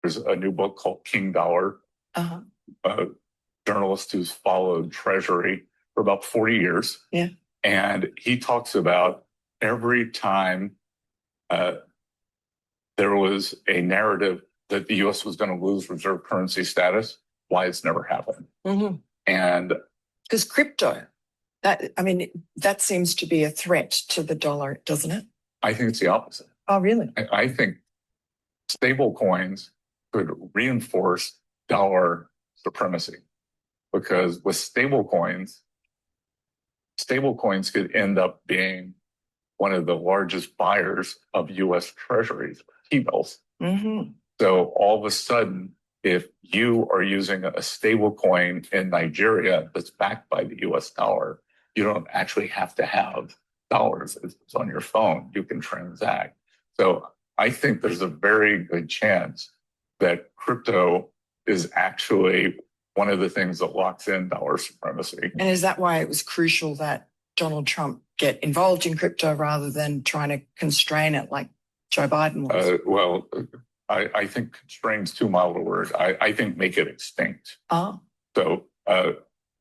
There's a new book called King Dollar. Uh-huh. A journalist who's followed Treasury for about 40 years. Yeah. And he talks about every time there was a narrative that the U.S. was going to lose reserve currency status, why it's never happened. Mm-hmm. And because crypto, that seems to be a threat to the dollar, doesn't it? I think it's the opposite. Oh, really? I think stable coins could reinforce dollar supremacy, because with stable coins could end up being one of the largest buyers of U.S. treasuries, T-bills. Mm-hmm. So all of a sudden, if you are using a stable coin in Nigeria that's backed by the US dollar, you don't actually have to have dollars. It's on your phone. You can transact. So I think there's a very good chance that crypto is actually one of the things that locks in dollar supremacy. And is that why it was crucial that Donald Trump get involved in crypto rather than trying to constrain it like Joe Biden was? I think constrain's too mild a word. I think make it extinct. Oh. So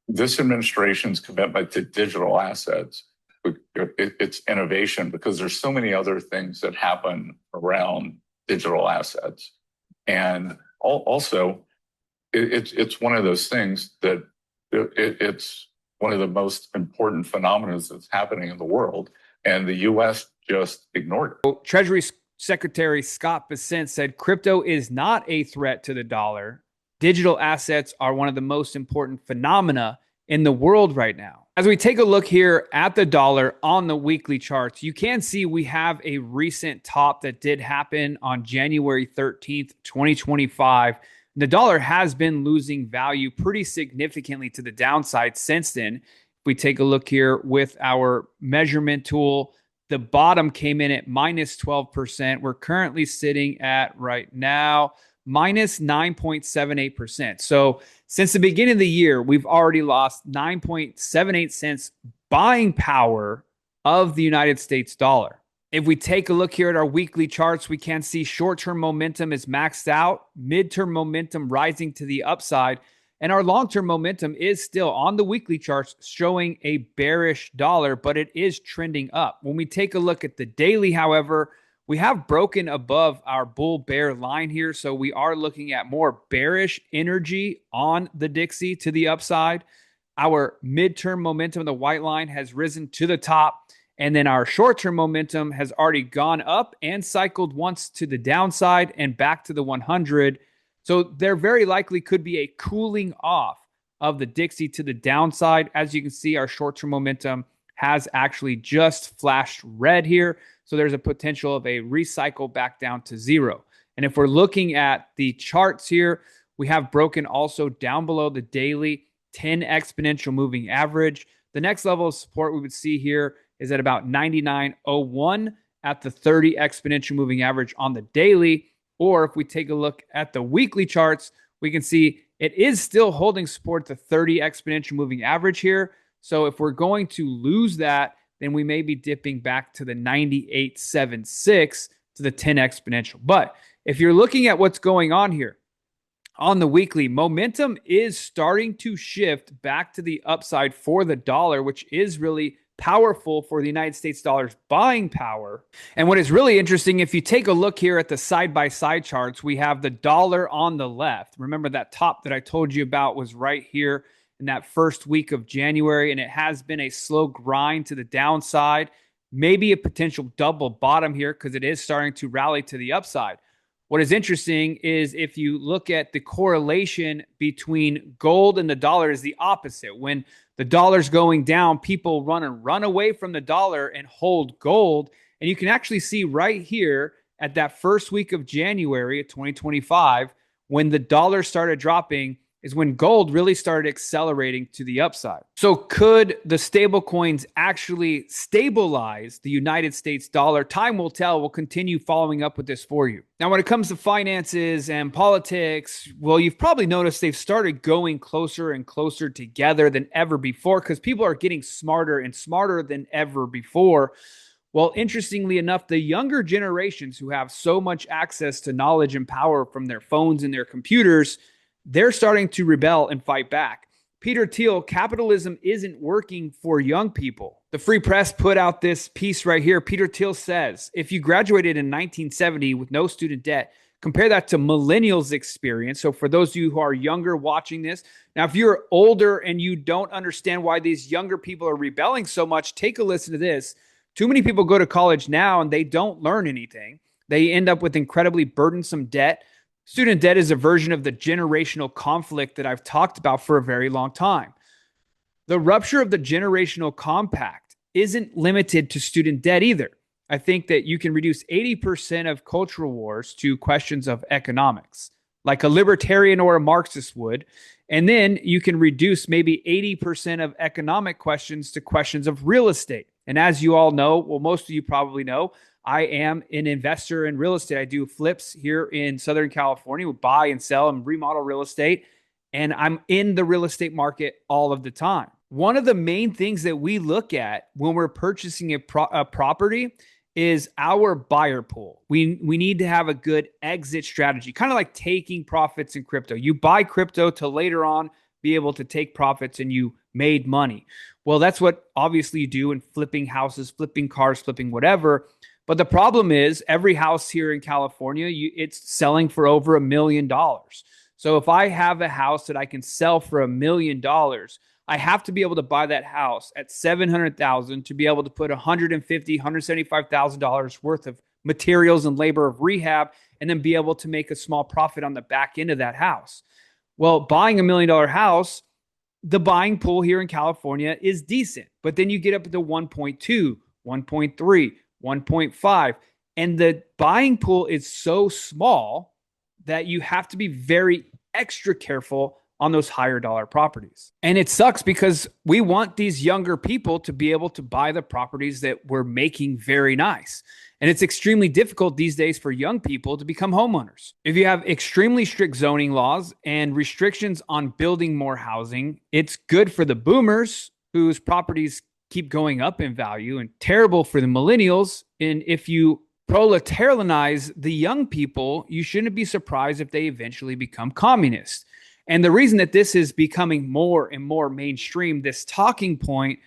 this administration's commitment to digital assets, it's innovation, because there's so many other things that happen around digital assets. And also, it's one of those things that it's one of the most important phenomena that's happening in the world, and the U.S. just ignored it. Treasury Secretary Scott Bessent said crypto is not a threat to the dollar. Digital assets are one of the most important phenomena in the world right now. As we take a look here at the dollar on the weekly charts, you can see we have a recent top that did happen on January 13th, 2025. The dollar has been losing value pretty significantly to the downside since then. If we take a look here with our measurement tool, the bottom came in at minus 12%. We're currently sitting at right now minus 9.78%. So since the beginning of the year, we've already lost 9.78 cents buying power of the United States dollar. If we take a look here at our weekly charts, we can see short-term momentum is maxed out, mid-term momentum rising to the upside, and our long-term momentum is still on the weekly charts showing a bearish dollar, but it is trending up. When we take a look at the daily, however, we have broken above our bull-bear line here, so we are looking at more bearish energy on the Dixie to the upside. Our midterm momentum, the white line, has risen to the top, and then our short-term momentum has already gone up and cycled once to the downside and back to the 100. So there very likely could be a cooling off of the Dixie to the downside. As you can see, our short-term momentum has actually just flashed red here. So there's a potential of a recycle back down to zero. And if we're looking at the charts here, we have broken also down below the daily 10 exponential moving average. The next level of support we would see here is at about 99.01 at the 30 exponential moving average on the daily. Or if we take a look at the weekly charts, we can see it is still holding support to 30 exponential moving average here. So if we're going to lose that, then we may be dipping back to the 98.76 to the 10 exponential. But if you're looking at what's going on here on the weekly, momentum is starting to shift back to the upside for the dollar, which is really powerful for the United States dollar's buying power. And what is really interesting, if you take a look here at the side-by-side charts, we have the dollar on the left. Remember that top that I told you about was right here in that first week of January, and it has been a slow grind to the downside, maybe a potential double bottom here because it is starting to rally to the upside. What is interesting is if you look at the correlation between gold and the dollar is the opposite. When the dollar's going down, people run away from the dollar and hold gold. And you can actually see right here at that first week of January of 2025, when the dollar started dropping, is when gold really started accelerating to the upside. So could the stable coins actually stabilize the United States dollar? Time will tell. We'll continue following up with this for you. Now, when it comes to finances and politics, well, you've probably noticed they've started going closer and closer together than ever before because people are getting smarter and smarter than ever before. Well, interestingly enough, the younger generations who have so much access to knowledge and power from their phones and their computers, they're starting to rebel and fight back. Peter Thiel, capitalism isn't working for young people. The Free Press put out this piece right here. Peter Thiel says, if you graduated in 1970 with no student debt, compare that to millennials' experience. So for those of you who are younger watching this, now if you're older and you don't understand why these younger people are rebelling so much, take a listen to this. Too many people go to college now and they don't learn anything. They end up with incredibly burdensome debt. Student debt is a version of the generational conflict that I've talked about for a very long time. The rupture of the generational compact isn't limited to student debt either. I think that you can reduce 80% of cultural wars to questions of economics, like a libertarian or a Marxist would. And then you can reduce maybe 80% of economic questions to questions of real estate. And as you all know, well, most of you probably know, I am an investor in real estate. I do flips here in Southern California. We buy and sell and remodel real estate. And I'm in the real estate market all of the time. One of the main things that we look at when we're purchasing a property is our buyer pool. We need to have a good exit strategy, kind of like taking profits in crypto. You buy crypto to later on be able to take profits and you made money. Well, that's what obviously you do in flipping houses, flipping cars, flipping whatever. But the problem is every house here in California, it's selling for over $1 million. So if I have a house that I can sell for $1 million, I have to be able to buy that house at $700,000 to be able to put $150,000, $175,000 worth of materials and labor of rehab, and then be able to make a small profit on the back end of that house. Well, buying $1 million house, the buying pool here in California is decent, but then you get up to 1.2, 1.3, 1.5, and the buying pool is so small that you have to be very extra careful on those higher dollar properties. And it sucks because we want these younger people to be able to buy the properties that we're making very nice. And it's extremely difficult these days for young people to become homeowners. If you have extremely strict zoning laws and restrictions on building more housing, it's good for the boomers whose properties keep going up in value and terrible for the millennials. And if you proletarianize the young people, you shouldn't be surprised if they eventually become communists. And the reason that this is becoming more and more mainstream, this talking point,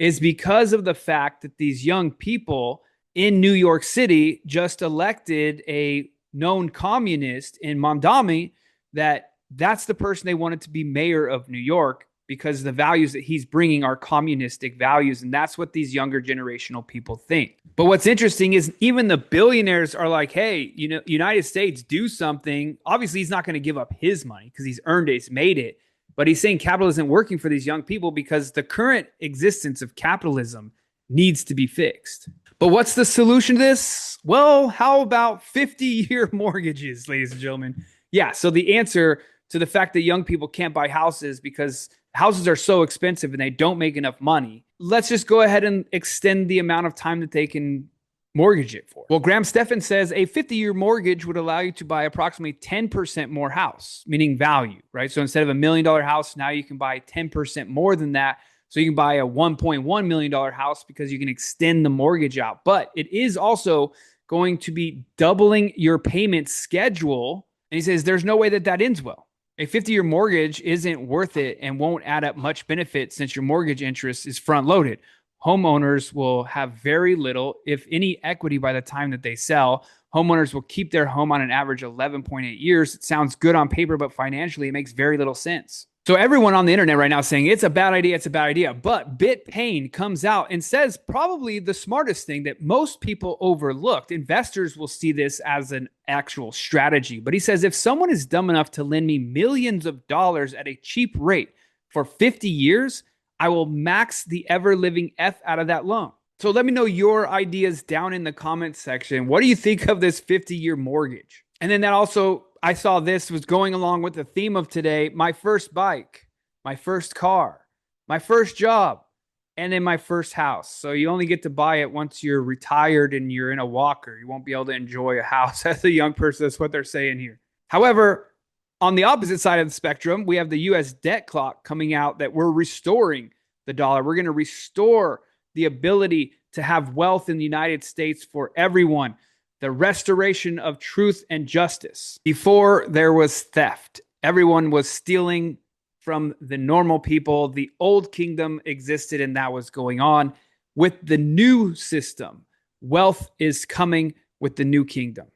is because of the fact that these young people in New York City just elected a known communist in Mamdani, that's the person they wanted to be mayor of New York because the values that he's bringing are communistic values. And that's what these younger generational people think. But what's interesting is even the billionaires are like, hey, United States, do something. Obviously, he's not going to give up his money because he's earned it, he's made it. But he's saying capitalism isn't working for these young people because the current existence of capitalism needs to be fixed. But what's the solution to this? Well, how about 50-year mortgages, ladies and gentlemen? Yeah, so the answer to the fact that young people can't buy houses because houses are so expensive and they don't make enough money, let's just go ahead and extend the amount of time that they can mortgage it for. Well, Graham Stephan says a 50-year mortgage would allow you to buy approximately 10% more house, meaning value, right? So instead of $1 million house, now you can buy 10% more than that. So you can buy a $1.1 million house because you can extend the mortgage out. But it is also going to be doubling your payment schedule. And he says there's no way that ends well. A 50-year mortgage isn't worth it and won't add up much benefit since your mortgage interest is front-loaded. Homeowners will have very little, if any, equity by the time that they sell. Homeowners will keep their home on an average 11.8 years. It sounds good on paper, but financially, it makes very little sense. So everyone on the internet right now is saying it's a bad idea, it's a bad idea. But BitPayne comes out and says probably the smartest thing that most people overlooked. Investors will see this as an actual strategy. But he says if someone is dumb enough to lend me millions of dollars at a cheap rate for 50 years, I will max the ever-living F out of that loan. So let me know your ideas down in the comments section. What do you think of this 50-year mortgage? And then that also, I saw this was going along with the theme of today, my first bike, my first car, my first job, and then my first house. So you only get to buy it once you're retired and you're in a walker. You won't be able to enjoy a house as a young person. That's what they're saying here. However, on the opposite side of the spectrum, we have the U.S. debt clock coming out that we're restoring the dollar. We're going to restore the ability to have wealth in the United States for everyone. The restoration of truth and justice. Before there was theft, everyone was stealing from the normal people. The old kingdom existed and that was going on. With the new system, wealth is coming with the new kingdom.